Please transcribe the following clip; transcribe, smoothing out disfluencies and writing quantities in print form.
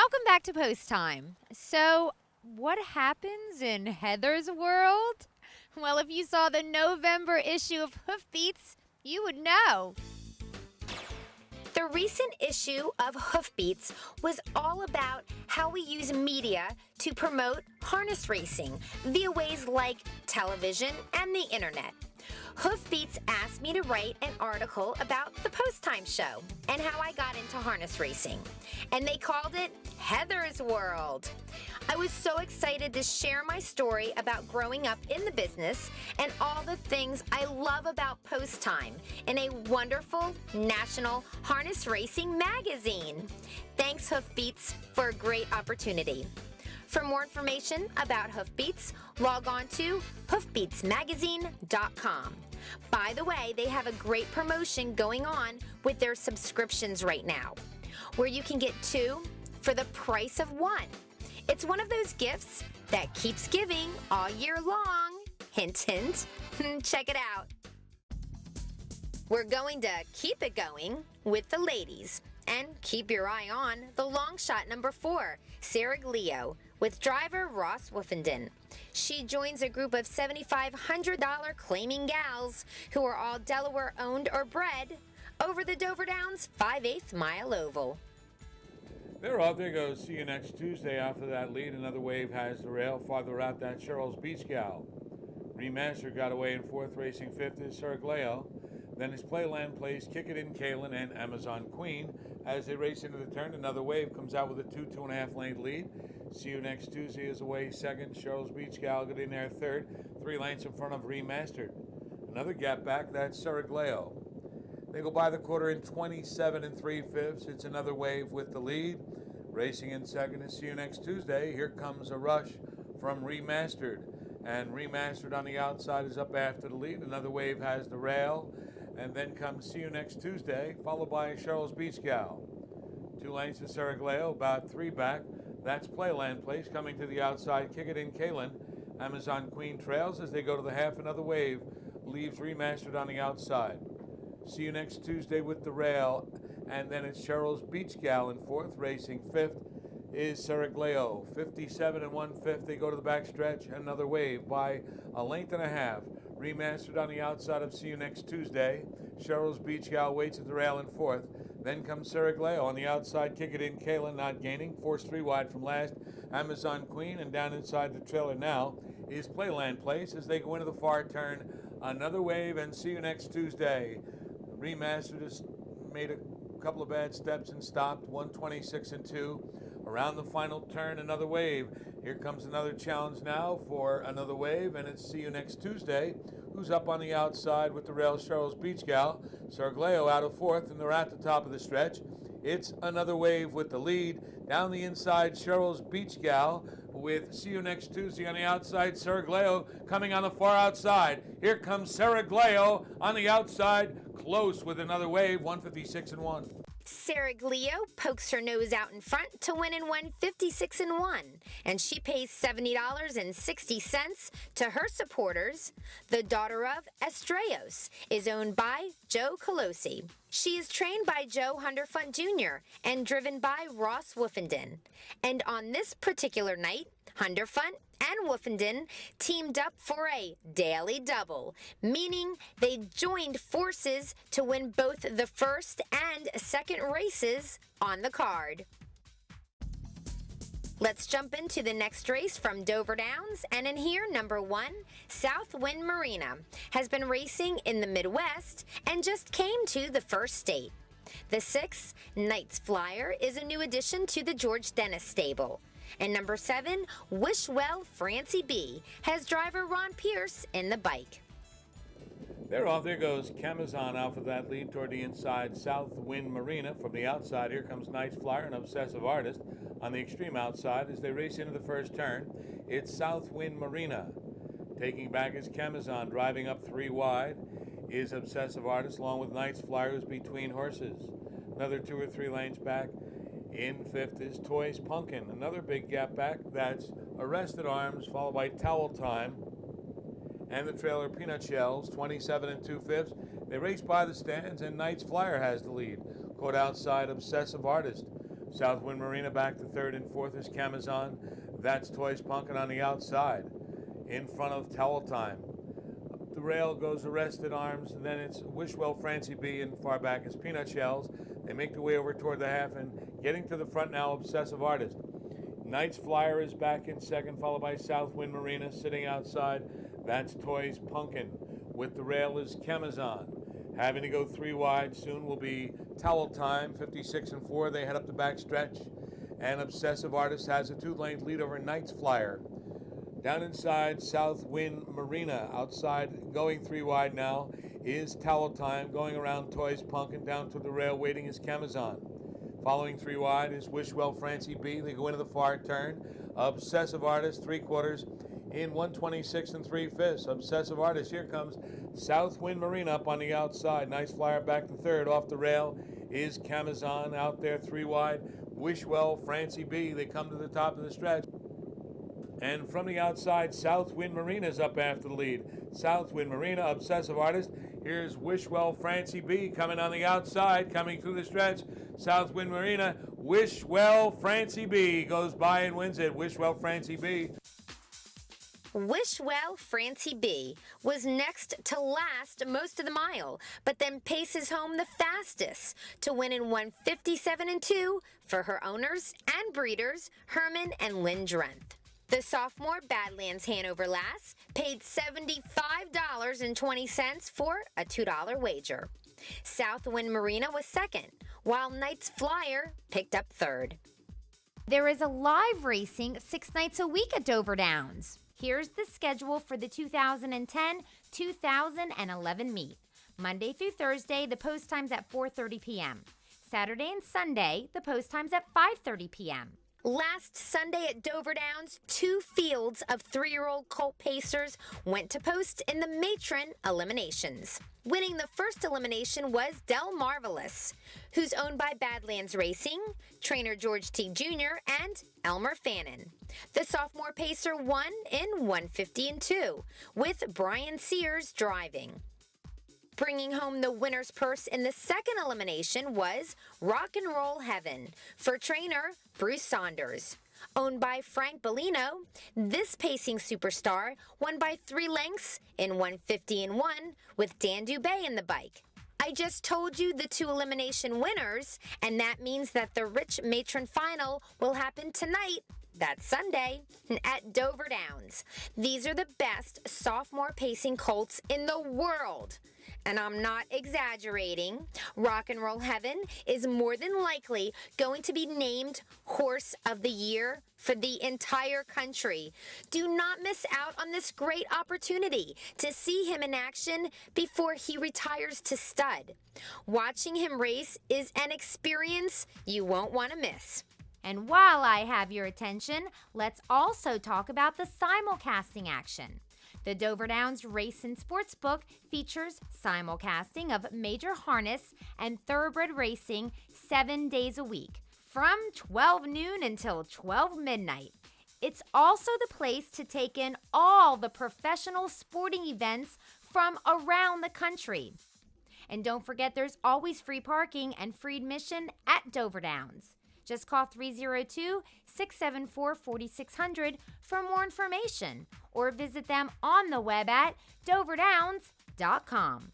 Welcome back to Post Time. So, what happens in Heather's world? Well, if you saw the November issue of Hoof Beats, you would know. The recent issue of Hoof Beats was all about how we use media to promote harness racing via ways like television and the internet. Hoof Beats asked me to write an article about the Post Time show and how I got into harness racing, and they called it Heather's World. I was so excited to share my story about growing up in the business and all the things I love about Post Time in a wonderful national harness racing magazine. Thanks, Hoof Beats, for a great opportunity. For more information about Hoof Beats, log on to hoofbeatsmagazine.com. By the way, they have a great promotion going on with their subscriptions right now, where you can get 2 for the price of 1. It's one of those gifts that keeps giving all year long. Hint, hint. Check it out. We're going to keep it going with the ladies. And keep your eye on the long shot number 4, Seraglio, with driver Ross Woofenden. She joins a group of $7,500 claiming gals who are all Delaware owned or bred over the Dover Downs 5/8 mile oval. They're off. There goes. See you next Tuesday. After that lead, another wave has the rail. Farther out, that Cheryl's Beach Gal. Remaster got away in 4th, racing 5th is Seraglio. Then is Playland Place, Kick It In Kalen, and Amazon Queen. As they race into the turn, another wave comes out with a 2.5 lane lead. See you next Tuesday is away 2nd. Cheryl's Beach Gal got in there 3rd. 3 lengths in front of Remastered. Another gap back, that's Seraglio. They go by the quarter in 27 3/5. It's another wave with the lead. Racing in 2nd is See You Next Tuesday. Here comes a rush from Remastered. And Remastered on the outside is up after the lead. Another wave has the rail. And then comes See You Next Tuesday, followed by Cheryl's Beach Gal. 2 lengths to Seraglio, about 3 back. That's Playland Place coming to the outside. Kick It In Kalen. Amazon Queen trails as they go to the half. Another wave leaves Remastered on the outside. See you next Tuesday with the rail. And then it's Cheryl's Beach Gal in 4th, racing 5th is Seraglio. 57 1/5. They go to the back stretch. Another wave by a length and a half. Remastered on the outside of See You Next Tuesday. Cheryl's Beach Gal waits at the rail in 4th. Then comes Seraglio on the outside. Kick It In Kalen not gaining. Forced 3 wide from last. Amazon Queen, and down inside the trailer now is Playland Place as they go into the far turn. Another wave and See You Next Tuesday. Remastered has made a couple of bad steps and stopped. 126 2. Around the final turn, another wave. Here comes another challenge now for another wave, and it's See You Next Tuesday, who's up on the outside with the rail, Cheryl's Beach Gal. Seraglio out of 4th, and they're at the top of the stretch. It's another wave with the lead. Down the inside, Cheryl's Beach Gal with See You Next Tuesday on the outside. Seraglio coming on the far outside. Here comes Seraglio on the outside, close with another wave, 156 1. Seraglio pokes her nose out in front to win in 156 1, and she pays $70.60 to her supporters. The daughter of Estrellos is owned by Joe Colosi. She is trained by Joe Hunderfunt Jr. and driven by Ross Woofenden. And on this particular night, Hunderfunt and Woofenden teamed up for a daily double, meaning they joined forces to win both the first and second races on the card. Let's jump into the next race from Dover Downs, and in here, number 1, Southwind Marina, has been racing in the Midwest and just came to the first state. The 6, Knights Flyer, is a new addition to the George Dennis stable. And number 7, Wishwell Francie B, has driver Ron Pierce in the bike. They're off. There goes Camazon out for that lead toward the inside. Southwind Marina from the outside. Here comes Knights Flyer, an obsessive artist, on the extreme outside as they race into the first turn. It's Southwind Marina. Taking back is Camazon. Driving up 3 wide is Obsessive Artist, along with Knights Flyer, who's between horses. Another 2 or 3 lanes back. In 5th is Toys Punkin. Another big gap back. That's Arrested Arms, followed by Towel Time. And the trailer Peanut Shells, 27 2/5. They race by the stands, and Knights Flyer has the lead. Caught outside Obsessive Artist. Southwind Marina back to third and fourth is Camazon. That's Toys Punkin on the outside. In front of Towel Time. Up the rail goes Arrested Arms, and then it's Wishwell Francie B, and far back is Peanut Shells. They make their way over toward the half, and getting to the front now, Obsessive Artist. Knight's Flyer is back in second, followed by Southwind Marina sitting outside. That's Toys Punkin. With the rail is Camazon. Having to go 3 wide soon will be Towel Time, 56 and 4. They head up the back stretch. And Obsessive Artist has a 2-length lead over Knight's Flyer. Down inside Southwind Marina, outside going 3 wide now is Towel Time. Going around Toys Punkin, down to the rail waiting is Camazon. Following 3 wide is Wishwell Francie B. They go into the far turn. Obsessive Artist 3/4 in 126 and 3/5. Obsessive Artist, here comes Southwind Marina up on the outside. Nice Flyer back to third. Off the rail is Camazon out there 3 wide. Wishwell Francie B. They come to the top of the stretch. And from the outside, Southwind Marina's up after the lead. Southwind Marina, Obsessive Artist. Here's Wishwell Francie B coming on the outside, coming through the stretch. Southwind Marina, Wishwell Francie B goes by and wins it. Wishwell Francie B. Wishwell Francie B was next to last most of the mile, but then paces home the fastest to win in 157 and 2 for her owners and breeders, Herman and Lynn Drenth. The sophomore Badlands Hanover Lass paid $75.20 for a $2 wager. Southwind Marina was second, while Knight's Flyer picked up third. There is a live racing 6 nights a week at Dover Downs. Here's the schedule for the 2010-2011 meet. Monday through Thursday, the post time's at 4:30 p.m. Saturday and Sunday, the post time's at 5:30 p.m. Last Sunday at Dover Downs, 2 fields of 3-year-old colt pacers went to post in the matron eliminations. Winning the first elimination was Del Marvelous, who's owned by Badlands Racing, trainer George T. Jr., and Elmer Fannin. The sophomore pacer won in 150 and 2, with Brian Sears driving. Bringing home the winner's purse in the second elimination was Rock and Roll Heaven for trainer Bruce Saunders. Owned by Frank Bellino, this pacing superstar won by 3 lengths in 150 and 1 with Dan Dubé in the bike. I just told you the 2 elimination winners, and that means that the Rich Matron Final will happen tonight. That's Sunday at Dover Downs. These are the best sophomore pacing colts in the world. And I'm not exaggerating. Rock and Roll Heaven is more than likely going to be named Horse of the Year for the entire country. Do not miss out on this great opportunity to see him in action before he retires to stud. Watching him race is an experience you won't want to miss. And while I have your attention, let's also talk about the simulcasting action. The Dover Downs Race and Sportsbook features simulcasting of major harness and thoroughbred racing 7 days a week, from 12 noon until 12 midnight. It's also the place to take in all the professional sporting events from around the country. And don't forget, there's always free parking and free admission at Dover Downs. Just call 302-674-4600 for more information, or visit them on the web at doverdowns.com.